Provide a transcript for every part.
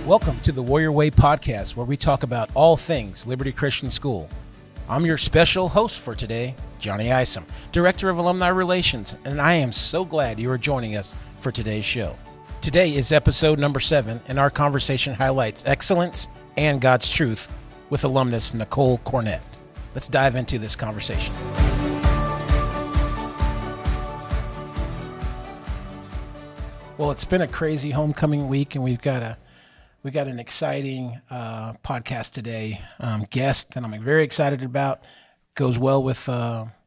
Welcome to the Warrior Way podcast, where we talk about all things Liberty Christian School. I'm your special host for today, Johnny Isom, Director of Alumni Relations, and I am so glad you are joining us for today's show. Today is episode number 7, and our conversation highlights excellence and God's truth with alumnus Nicole Kornet. Let's dive into this conversation. Well, it's been a crazy homecoming week, and we've got an exciting podcast today, guest that I'm very excited about. Goes well with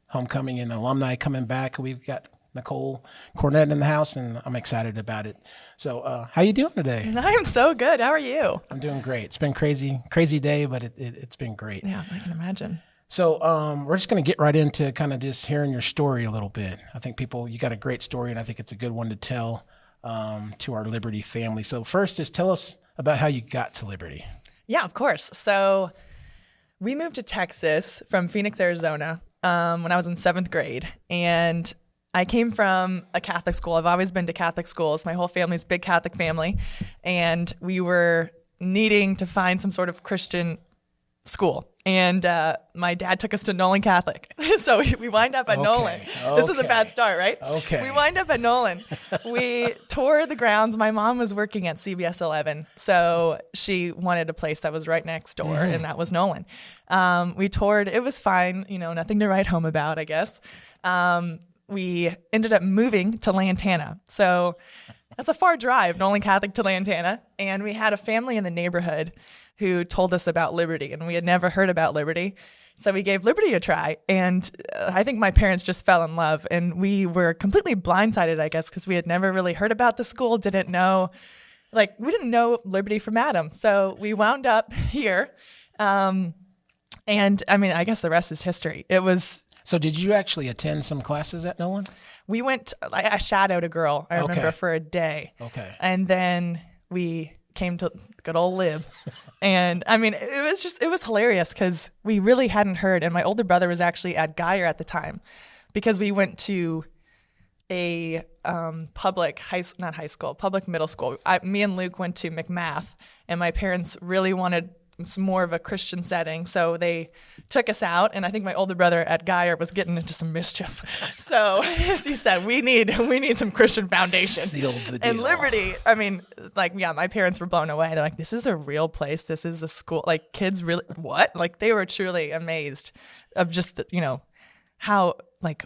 homecoming and alumni coming back. We've got Nicole Kornet in the house, and I'm excited about it. So how you doing today? I am so good. How are you? I'm doing great. It's been crazy day, but it's been great. Yeah, I can imagine. So we're just going to get right into kind of just hearing your story a little bit. I think you got a great story, and I think it's a good one to tell to our Liberty family. So first, just tell us about how you got to Liberty. Yeah, of course. So we moved to Texas from Phoenix, Arizona when I was in 7th grade. And I came from a Catholic school. I've always been to Catholic schools. My whole family's a big Catholic family. And we were needing to find some sort of Christian school. And my dad took us to Nolan Catholic. So we wind up at Nolan. This is a bad start, right? Okay. We wind up at Nolan. We toured the grounds. My mom was working at CBS 11. So she wanted a place that was right next door, and that was Nolan. We toured. It was fine. Nothing to write home about, I guess. We ended up moving to Lantana. So that's a far drive, Nolan Catholic to Lantana. And we had a family in the neighborhood who told us about Liberty, and we had never heard about Liberty. So we gave Liberty a try, and I think my parents just fell in love, and we were completely blindsided, I guess, because we had never really heard about the school, we didn't know Liberty from Adam. So we wound up here, and I guess the rest is history. It was... So did you actually attend some classes at Nolan? We went, I shadowed a girl, I remember, for a day. Okay. And then we came to good old Lib. And it was hilarious because we really hadn't heard. And my older brother was actually at Geyer at the time because we went to a public middle school. Me and Luke went to McMath, and my parents really wanted some more of a Christian setting. So they took us out, and I think my older brother at Geyer was getting into some mischief. So as you said, we need some Christian foundation. Sealed the deal. And Liberty, my parents were blown away. They're like, this is a real place. This is a school. Like, kids really, what? Like, they were truly amazed of just, how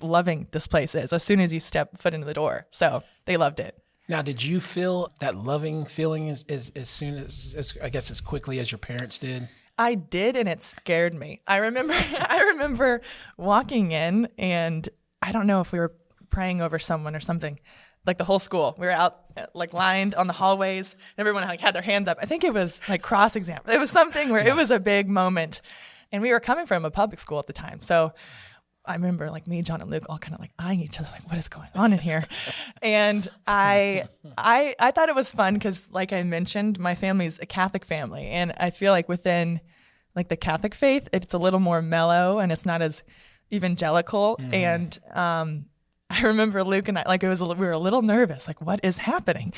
loving this place is as soon as you step foot into the door. So they loved it. Now, did you feel that loving feeling as soon as I guess as quickly as your parents did? I did, and it scared me. I remember walking in, and I don't know if we were praying over someone or something. Like the whole school, we were out lined on the hallways, and everyone had their hands up. I think it was cross exam. It was something where it was a big moment, and we were coming from a public school at the time, so. I remember me, John, and Luke all kind of eyeing each other, what is going on in here? And I thought it was fun because, like I mentioned, my family's a Catholic family, and I feel like within the Catholic faith, it's a little more mellow and it's not as evangelical. Mm-hmm. And I remember Luke and I, we were a little nervous, what is happening?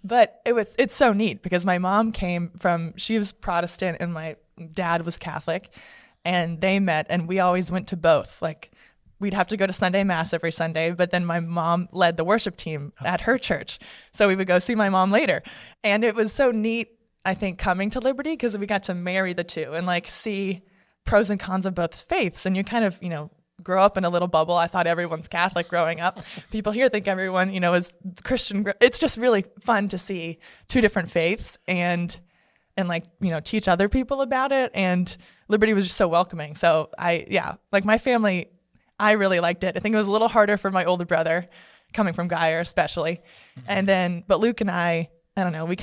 But it's so neat because my mom she was Protestant and my dad was Catholic. And they met, and we always went to both. We'd have to go to Sunday Mass every Sunday, but then my mom led the worship team at her church. So we would go see my mom later. And it was so neat, I think, coming to Liberty because we got to marry the two and see pros and cons of both faiths. And you kind of, grow up in a little bubble. I thought everyone's Catholic growing up. People here think everyone, is Christian. It's just really fun to see two different faiths and teach other people about it. And Liberty was just so welcoming. So my family, I really liked it. I think it was a little harder for my older brother coming from Geyer, especially. Mm-hmm. And then, but Luke and I don't know, we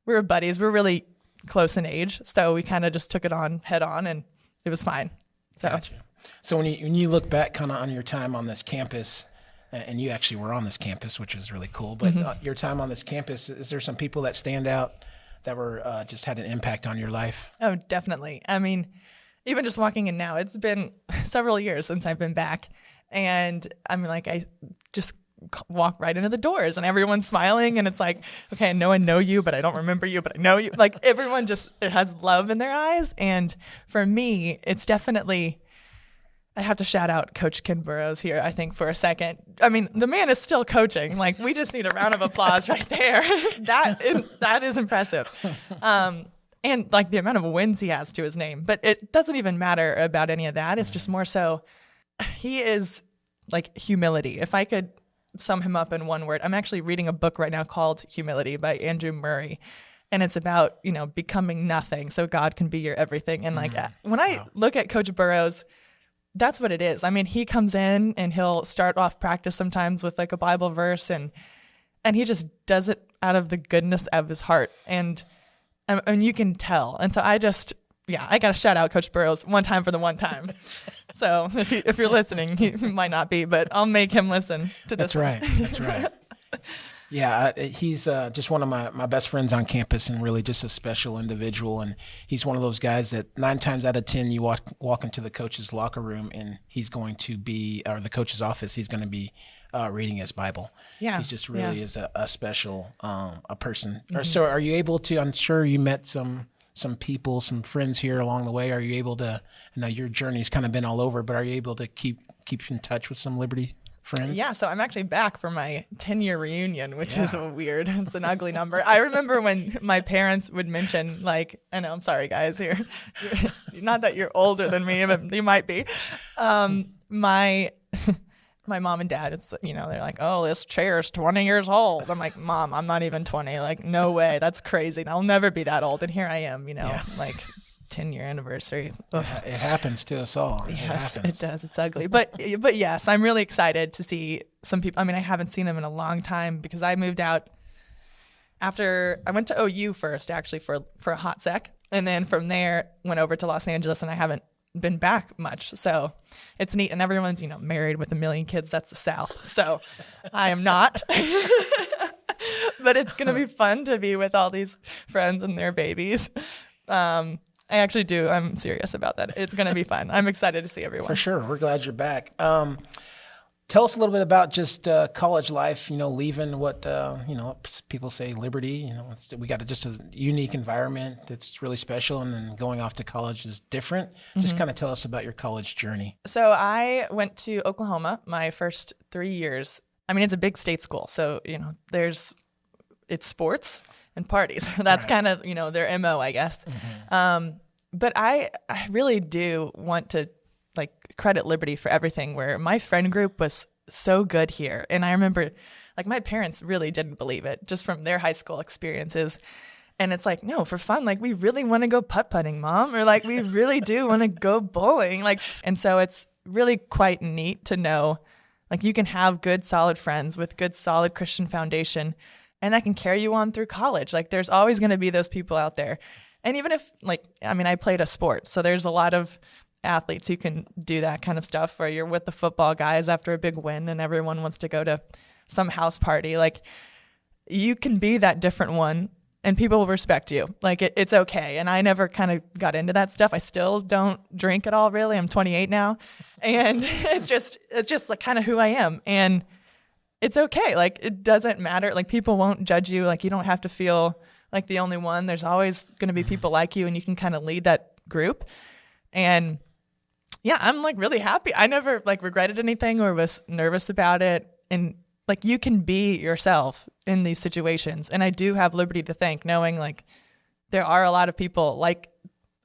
were buddies. We're really close in age. So we kind of just took it on head on, and it was fine. So, Gotcha. So when you look back kind of on your time on this campus, and you actually were on this campus, which is really cool, but your time on this campus, is there some people that stand out that were just had an impact on your life? Oh, definitely. Even just walking in now, it's been several years since I've been back. And I just walk right into the doors and everyone's smiling. And it's like, okay, I know you, but I don't remember you, but I know you. Like everyone just, it has love in their eyes. And for me, it's definitely, I have to shout out Coach Ken Burrows here, I think, for a second. I mean, the man is still coaching. Like, we just need a round of applause right there. That is impressive. And like the amount of wins he has to his name. But it doesn't even matter about any of that. It's just more so he is like humility. If I could sum him up in one word, I'm actually reading a book right now called Humility by Andrew Murray. And it's about, becoming nothing so God can be your everything. And like when I look at Coach Burrows, that's what it is. I mean, he comes in and he'll start off practice sometimes with like a Bible verse and he just does it out of the goodness of his heart. And you can tell. And so I got to shout out Coach Burrows one time for the one time. So if you're listening, he might not be, but I'll make him listen to this. That's right. Yeah, he's just one of my best friends on campus and really just a special individual. And he's one of those guys that 9 times out of 10, you walk into the coach's locker room and he's going to be, or the coach's office, he's going to be reading his Bible. Yeah. He's just really is a special a person. Mm-hmm. So are you able to, I'm sure you met some people, some friends here along the way. Are you able to, I know your journey's kind of been all over, but are you able to keep in touch with some Liberty friends? Yeah, so I'm actually back for my 10-year reunion, which is weird. It's an ugly number. I remember when my parents would mention, like, I know, I'm sorry, guys. You're not that you're older than me, but you might be. My mom and dad, it's, they're like, oh, this chair is 20 years old. I'm like, Mom, I'm not even 20. Like, no way. That's crazy. I'll never be that old. And here I am, like 10-year anniversary. Ugh. It happens to us all. Yes, it does. It's ugly. But yes, I'm really excited to see some people. I mean, I haven't seen them in a long time because I moved out after I went to OU first, actually, for a hot sec. And then from there, went over to Los Angeles, and I haven't been back much. So it's neat. And everyone's, married with 1 million kids. That's the South. So I am not. But it's going to be fun to be with all these friends and their babies. I actually do. I'm serious about that. It's going to be fun. I'm excited to see everyone. For sure. We're glad you're back. Tell us a little bit about just college life, leaving what, people say Liberty, we got just a unique environment that's really special. And then going off to college is different. Mm-hmm. Just kind of tell us about your college journey. So I went to Oklahoma my first 3 years. I mean, it's a big state school. So, it's sports and parties. That's kind of, their MO, I guess. Mm-hmm. But I really do want to credit Liberty for everything, where my friend group was so good here. And I remember my parents really didn't believe it just from their high school experiences. And it's like, no, for fun. We really want to go putt-putting, Mom. Or we really do want to go bowling. And so it's really quite neat to know, you can have good, solid friends with good, solid Christian foundation, and that can carry you on through college. There's always going to be those people out there. And even if, I played a sport, so there's a lot of athletes who can do that kind of stuff where you're with the football guys after a big win and everyone wants to go to some house party. You can be that different one and people will respect you. It's okay. And I never kind of got into that stuff. I still don't drink at all, really. I'm 28 now. And it's just kind of who I am. And it's okay. It doesn't matter. People won't judge you. You don't have to feel like the only one. There's always going to be people like you, and you can kind of lead that group. And yeah, I'm really happy. I never regretted anything or was nervous about it. And you can be yourself in these situations. And I do have Liberty to thank, knowing there are a lot of people like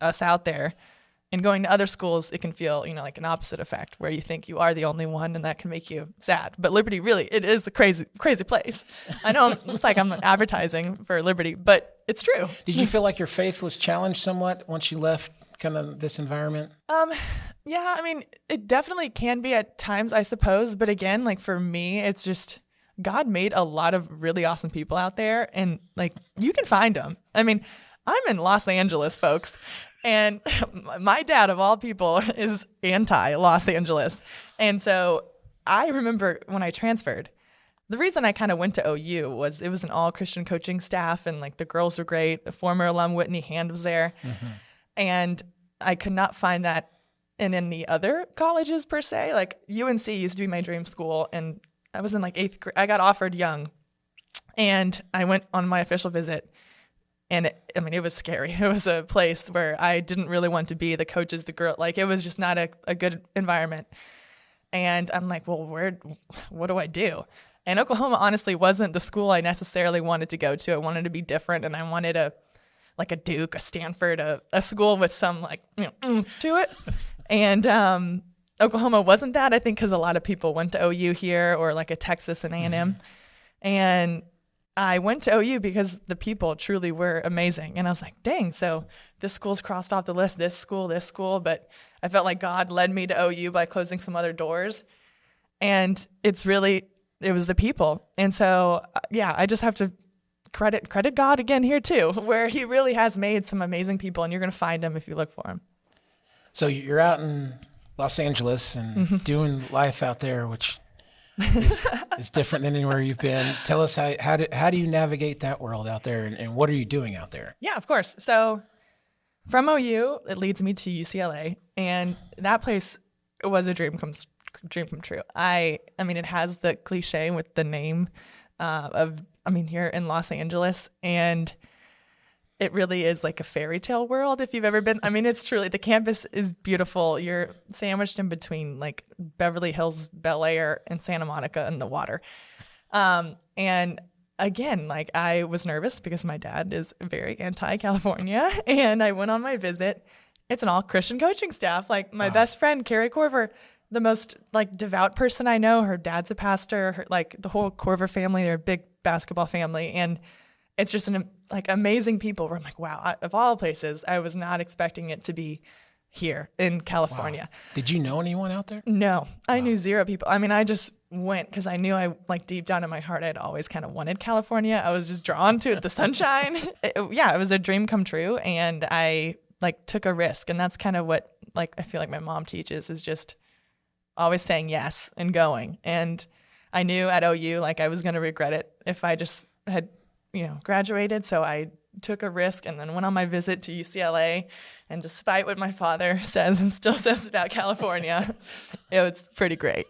us out there. And going to other schools, it can feel, an opposite effect where you think you are the only one, and that can make you sad. But Liberty, really, it is a crazy, crazy place. I know it's I'm advertising for Liberty, but it's true. Did you feel like your faith was challenged somewhat once you left kind of this environment? Yeah, it definitely can be at times, I suppose. But again, for me, it's just God made a lot of really awesome people out there, and you can find them. I'm in Los Angeles, folks. And my dad, of all people, is anti-Los Angeles. And so I remember when I transferred, the reason I kind of went to OU was it was an all-Christian coaching staff, and the girls were great. The former alum Whitney Hand was there. Mm-hmm. And I could not find that in any other colleges per se. UNC used to be my dream school, and I was in like 8th grade. I got offered young, and I went on my official visit. And it was scary. It was a place where I didn't really want to be. The coaches, the girl, like it was just not a good environment. And I'm like, well, what do I do? And Oklahoma honestly wasn't the school I necessarily wanted to go to. I wanted to be different, and I wanted a Duke, a Stanford, a school with some oomph to it. And Oklahoma wasn't that, I think, because a lot of people went to OU here, or like a Texas and A&M. And I went to OU because the people truly were amazing. And I was like, dang, so this school's crossed off the list, this school. But I felt like God led me to OU by closing some other doors. And it was the people. And so, I just have to credit God again here too, where he really has made some amazing people, and you're going to find them if you look for them. So you're out in Los Angeles and doing life out there, which is different than anywhere you've been. Tell us how do you navigate that world out there, and what are you doing out there? Yeah, of course. So from OU, it leads me to UCLA, and that place was a dream come true. It has the cliche with the name here in Los Angeles, and it really is like a fairy tale world if you've ever been. It's truly, the campus is beautiful. You're sandwiched in between like Beverly Hills, Bel Air, and Santa Monica in the water. And again, like I was nervous because my dad is very anti-California, and I went on my visit. It's an all Christian coaching staff. Like my best friend, Carrie Corver, the most like devout person I know. Her dad's a pastor. The whole Corver family, they're a big basketball family, and it's just amazing people. Where I'm like, wow, of all places, I was not expecting it to be here in California. Wow. Did you know anyone out there? No, I knew zero people. I just went because I knew deep down in my heart, I'd always kind of wanted California. I was just drawn to the sunshine. It was a dream come true, and I took a risk, and that's kind of what I feel like my mom teaches, is just always saying yes and going. And I knew at OU I was going to regret it if I just had graduated. So I took a risk and then went on my visit to UCLA. And despite what my father says and still says about California, it was pretty great.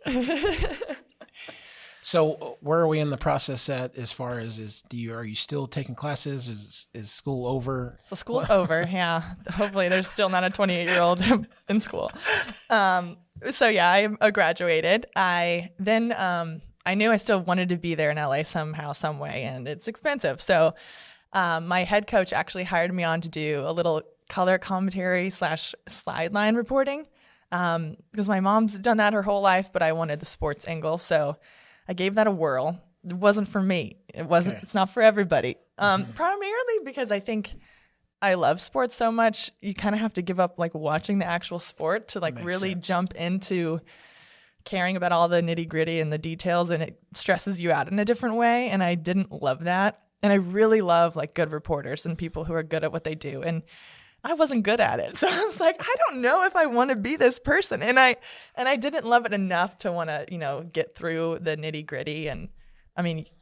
So where are we in the process at as far as are you still taking classes? Is school over? So school's over. Yeah. Hopefully there's still not a 28-year-old in school. I graduated. I knew I still wanted to be there in LA somehow, some way, and it's expensive. So my head coach actually hired me on to do a little color commentary / sideline reporting because my mom's done that her whole life, but I wanted the sports angle. So I gave that a whirl. It wasn't for me. It wasn't. Okay. It's not for everybody. Primarily because I think I love sports so much. You kind of have to give up watching the actual sport to really sense. Jump into caring about all the nitty gritty and the details, and it stresses you out in a different way. And I didn't love that. And I really love good reporters and people who are good at what they do. And I wasn't good at it. So I was like, I don't know if I want to be this person. And I didn't love it enough to want to, get through the nitty gritty. And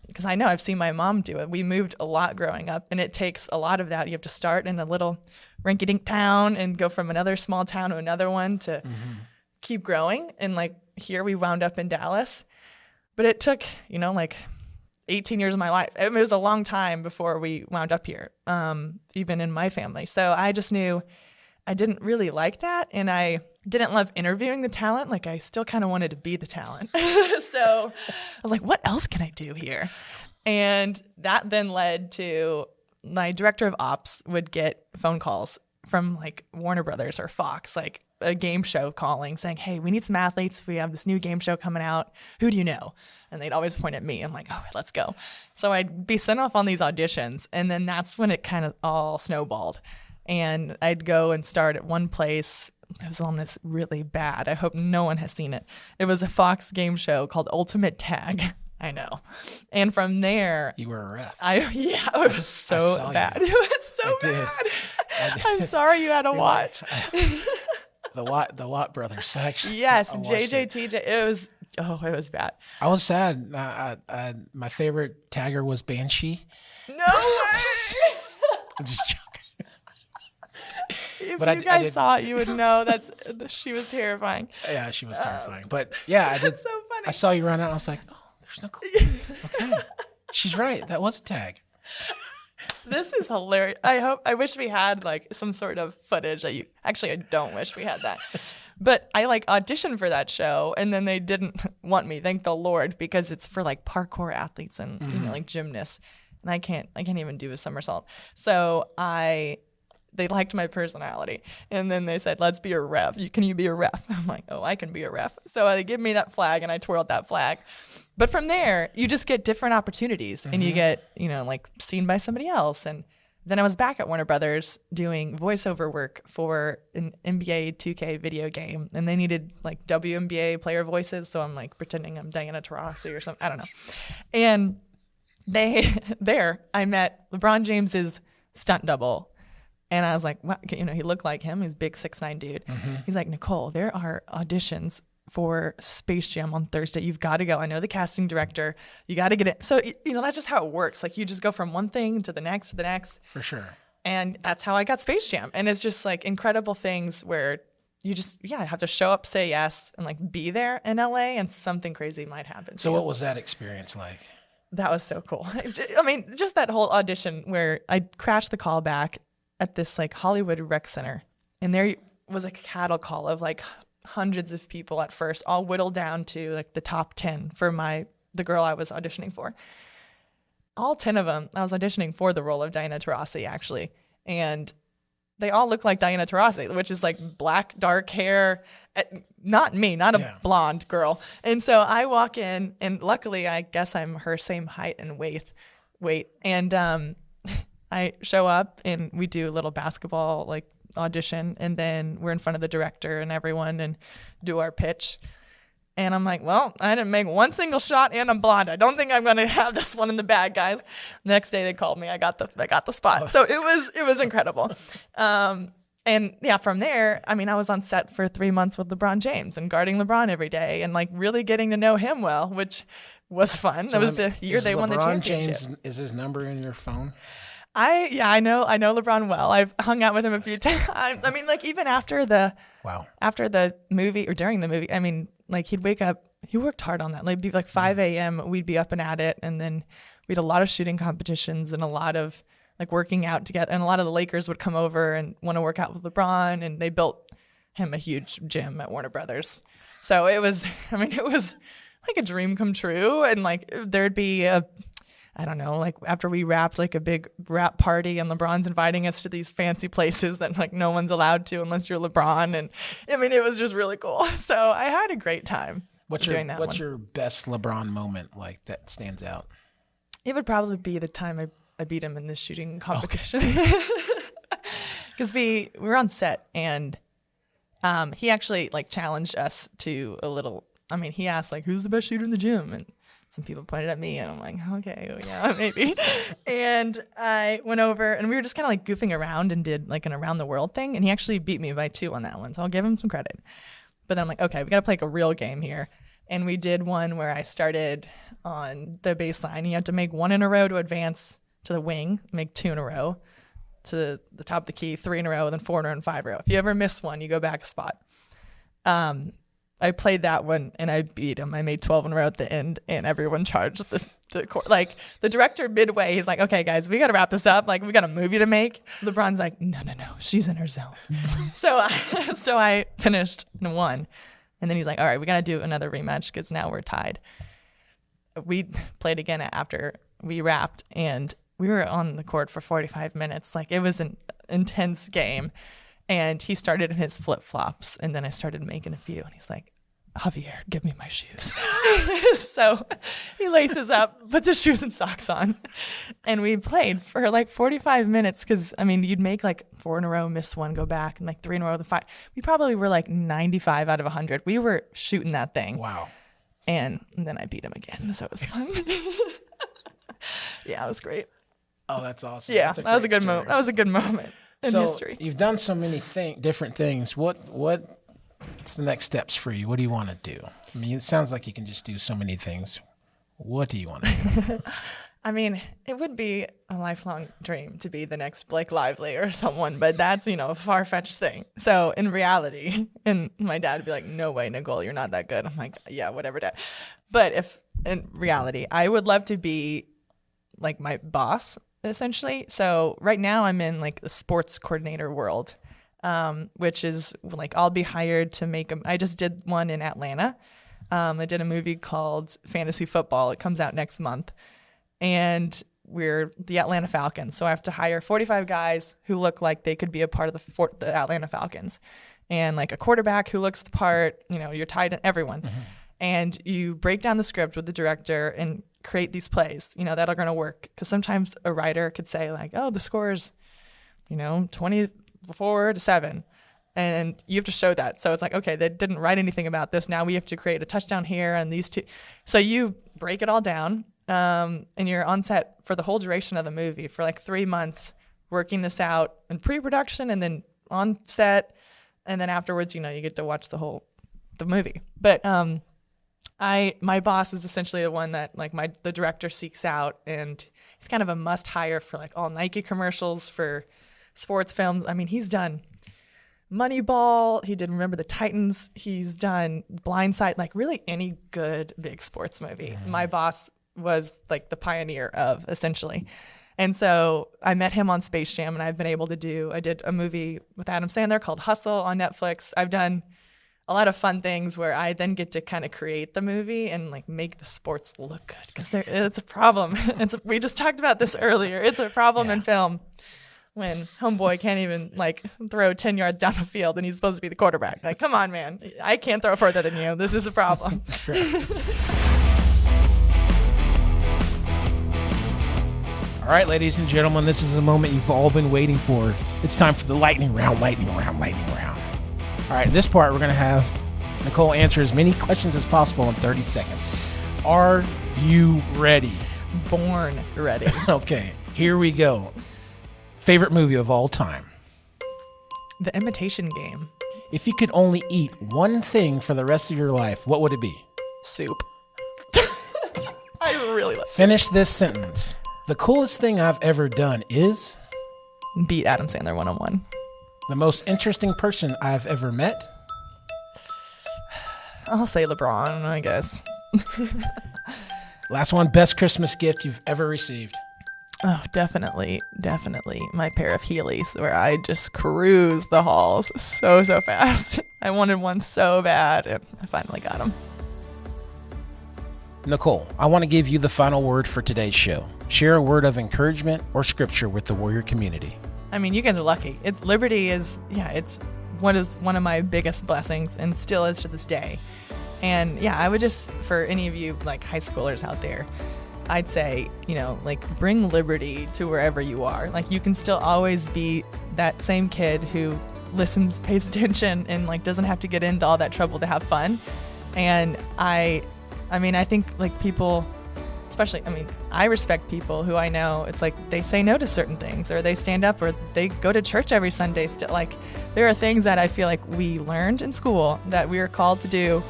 because I know I've seen my mom do it. We moved a lot growing up, and it takes a lot of that. You have to start in a little rinky-dink town and go from another small town to another one to keep growing. And here we wound up in Dallas, but it took, 18 years of my life. It was a long time before we wound up here, even in my family. So I just knew I didn't really like that. And I didn't love interviewing the talent. I still kind of wanted to be the talent. So I was like, what else can I do here? And that then led to my director of ops would get phone calls from Warner Brothers or Fox, a game show calling saying, hey, we need some athletes. We have this new game show coming out. Who do you know? And they'd always point at me. I'm like, oh, let's go. So I'd be sent off on these auditions. And then that's when it kind of all snowballed. And I'd go and start at one place. It was on this really bad. I hope no one has seen it. It was a Fox game show called Ultimate Tag. I know. And from there. You were a ref. It was so bad. It was so bad. I'm sorry you had to watch. The Watt brothers, actually. Yes, JJ, TJ. It was bad. I was sad. My favorite tagger was Banshee. No way! I'm just joking. If you guys saw it, you would know she was terrifying. Yeah, she was terrifying. But yeah, I did. That's so funny. I saw you run out. I was like, oh, There's Nicole. Okay. She's right. That was a tag. This is hilarious. I wish we had like some sort of footage that I don't wish we had that. But I like auditioned for that show and then they didn't want me, thank the Lord, because it's for like parkour athletes and like gymnasts. And I can't even do a somersault. So they liked my personality. And then they said, let's be a ref. Can you be a ref? I'm like, oh, I can be a ref. So they give me that flag and I twirled that flag. But from there, you just get different opportunities and you get, like seen by somebody else. And then I was back at Warner Brothers doing voiceover work for an NBA 2K video game. And they needed like WNBA player voices. So I'm like pretending I'm Diana Taurasi or something. I don't know. And I met LeBron James's stunt double. And I was like, wow, he looked like him. He's a big 6'9" dude. He's like, Nicole, there are auditions for Space Jam on Thursday. You've got to go. I know the casting director. You got to get it. So, that's just how it works. Like you just go from one thing to the next to the next. For sure. And that's how I got Space Jam. And it's just like incredible things where you just, have to show up, say yes, and like be there in LA and something crazy might happen. So what was that experience like? That was so cool. I mean, just that whole audition where I crashed the call back at this like Hollywood rec center. And there was a cattle call of like hundreds of people at first, all whittled down to like the top 10 for the girl I was auditioning for. All 10 of them, I was auditioning for the role of Diana Taurasi actually. And they all look like Diana Taurasi, which is like black, dark hair. Not me, not a blonde girl. And so I walk in and luckily I guess I'm her same height and weight. And, I show up and we do a little basketball like audition and then we're in front of the director and everyone and do our pitch. And I'm like, well, I didn't make one single shot and I'm blonde. I don't think I'm going to have this one in the bag, guys. The next day they called me. I got the spot. So it was incredible. And from there, I mean, I was on set for 3 months with LeBron James and guarding LeBron every day and like really getting to know him well, which was fun. So that was the year they won the championship. James, is his number in your phone? I know LeBron well. I've hung out with him a few times. I mean, like even after the movie or during the movie, I mean, like he'd wake up, he worked hard on that. Like it'd be like 5 a.m. We'd be up and at it. And then we had a lot of shooting competitions and a lot of like working out together. And a lot of the Lakers would come over and want to work out with LeBron. And they built him a huge gym at Warner Brothers. So it was like a dream come true. And like there'd be I don't know, like after we wrapped like a big wrap party and LeBron's inviting us to these fancy places that like no one's allowed to unless you're LeBron. And I mean, it was just really cool. So I had a great time doing that. What's your best LeBron moment like that stands out? It would probably be the time I beat him in this shooting competition. Because we were on set and he actually like challenged us to a little, I mean, he asked like, who's the best shooter in the gym? And some people pointed at me and I'm like, okay, well, yeah, maybe. And I went over and we were just kind of like goofing around and did like an around the world thing. And he actually beat me by 2 on that one. So I'll give him some credit. But then I'm like, okay, we got to play like a real game here. And we did one where I started on the baseline. You had to make 1 in a row to advance to the wing, make 2 in a row to the top of the key, 3 in a row, then 4 in a row and 5 in a row. If you ever miss one, you go back a spot. I played that one and I beat him. I made 12 in a row at the end and everyone charged the court. Like the director midway, he's like, okay, guys, we got to wrap this up. Like we got a movie to make. LeBron's like, no, she's in her zone. So I finished and won. And then he's like, all right, we got to do another rematch because now we're tied. We played again after we wrapped and we were on the court for 45 minutes. Like it was an intense game. And he started in his flip-flops, and then I started making a few, and he's like, Javier, give me my shoes. So he laces up, puts his shoes and socks on, and we played for like 45 minutes because, I mean, you'd make like 4 in a row, miss one, go back, and like 3 in a row, then 5. We probably were like 95 out of 100. We were shooting that thing. Wow. And then I beat him again, so it was fun. Yeah, it was great. Oh, that's awesome. Yeah, that was a good moment. That was a good moment. In history. You've done so many different things. What's the next steps for you? What do you want to do? I mean, it sounds like you can just do so many things. What do you want to do? I mean, it would be a lifelong dream to be the next Blake Lively or someone, but that's, a far-fetched thing. So in reality, and my dad would be like, no way, Nicole, you're not that good. I'm like, yeah, whatever, Dad. But if in reality, I would love to be like my boss, essentially. So right now I'm in like the sports coordinator world, which is like I'll be hired to make I just did one in Atlanta. I did a movie called Fantasy Football. It comes out next month. And we're the Atlanta Falcons. So I have to hire 45 guys who look like they could be a part of the Atlanta Falcons. And like a quarterback who looks the part, you're tied in everyone. Mm-hmm. And you break down the script with the director and create these plays, that are going to work. Because sometimes a writer could say like, oh, the score is, 24-7. And you have to show that. So it's like, okay, they didn't write anything about this. Now we have to create a touchdown here and these two. So you break it all down. And you're on set for the whole duration of the movie for like 3 months, working this out in pre-production and then on set. And then afterwards, you get to watch the movie. But my boss is essentially the one that like the director seeks out, and he's kind of a must hire for like all Nike commercials, for sports films. I mean, he's done Moneyball. He did Remember the Titans. He's done Blindside, like really any good big sports movie. Mm-hmm. My boss was like the pioneer of, essentially. And so I met him on Space Jam, and I did a movie with Adam Sandler called Hustle on Netflix. I've done a lot of fun things where I then get to kind of create the movie and like make the sports look good, because it's a problem. We just talked about this earlier. It's a problem in film when homeboy can't even like throw 10 yards down the field and he's supposed to be the quarterback. Like, come on, man. I can't throw further than you. This is a problem. That's great. All right, ladies and gentlemen, this is a moment you've all been waiting for. It's time for the lightning round. All right, in this part, we're going to have Nicole answer as many questions as possible in 30 seconds. Are you ready? Born ready. Okay, here we go. Favorite movie of all time? The Imitation Game. If you could only eat one thing for the rest of your life, what would it be? Soup. I really love Finish this sentence. The coolest thing I've ever done is? Beat Adam Sandler one-on-one. The most interesting person I've ever met? I'll say LeBron, I guess. Last one, best Christmas gift you've ever received? Oh, definitely my pair of Heelys, where I just cruise the halls so fast. I wanted one so bad, and I finally got them. Nicole, I want to give you the final word for today's show. Share a word of encouragement or scripture with the Warrior community. I mean, you guys are lucky. Liberty is one of my biggest blessings, and still is to this day. And yeah, I would just, for any of you like high schoolers out there, I'd say, like bring liberty to wherever you are. Like you can still always be that same kid who listens, pays attention, and like doesn't have to get into all that trouble to have fun. And I think like people, especially, I respect people who I know, it's like they say no to certain things, or they stand up, or they go to church every Sunday still. Like there are things that I feel like we learned in school that we are called to do,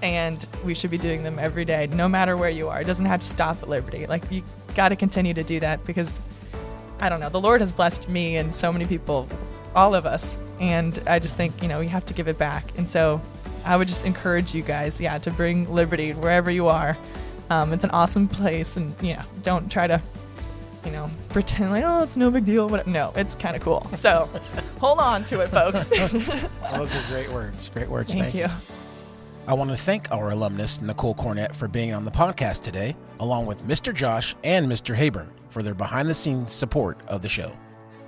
and we should be doing them every day, no matter where you are. It doesn't have to stop at liberty. Like you got to continue to do that, because I don't know, the Lord has blessed me and so many people, all of us. And I just think, we have to give it back. And so I would just encourage you guys, to bring liberty wherever you are. It's an awesome place, and don't try to, pretend like, oh, it's no big deal. But no, it's kind of cool. So hold on to it, folks. Those are great words. Great words. Thank you. I want to thank our alumnus, Nicole Kornet, for being on the podcast today, along with Mr. Josh and Mr. Haber for their behind-the-scenes support of the show.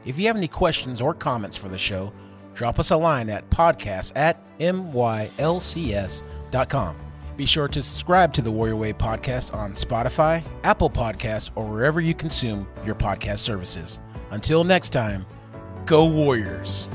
If you have any questions or comments for the show, drop us a line at podcast@mylcs.com. Be sure to subscribe to the Warrior Way podcast on Spotify, Apple Podcasts, or wherever you consume your podcast services. Until next time, go Warriors.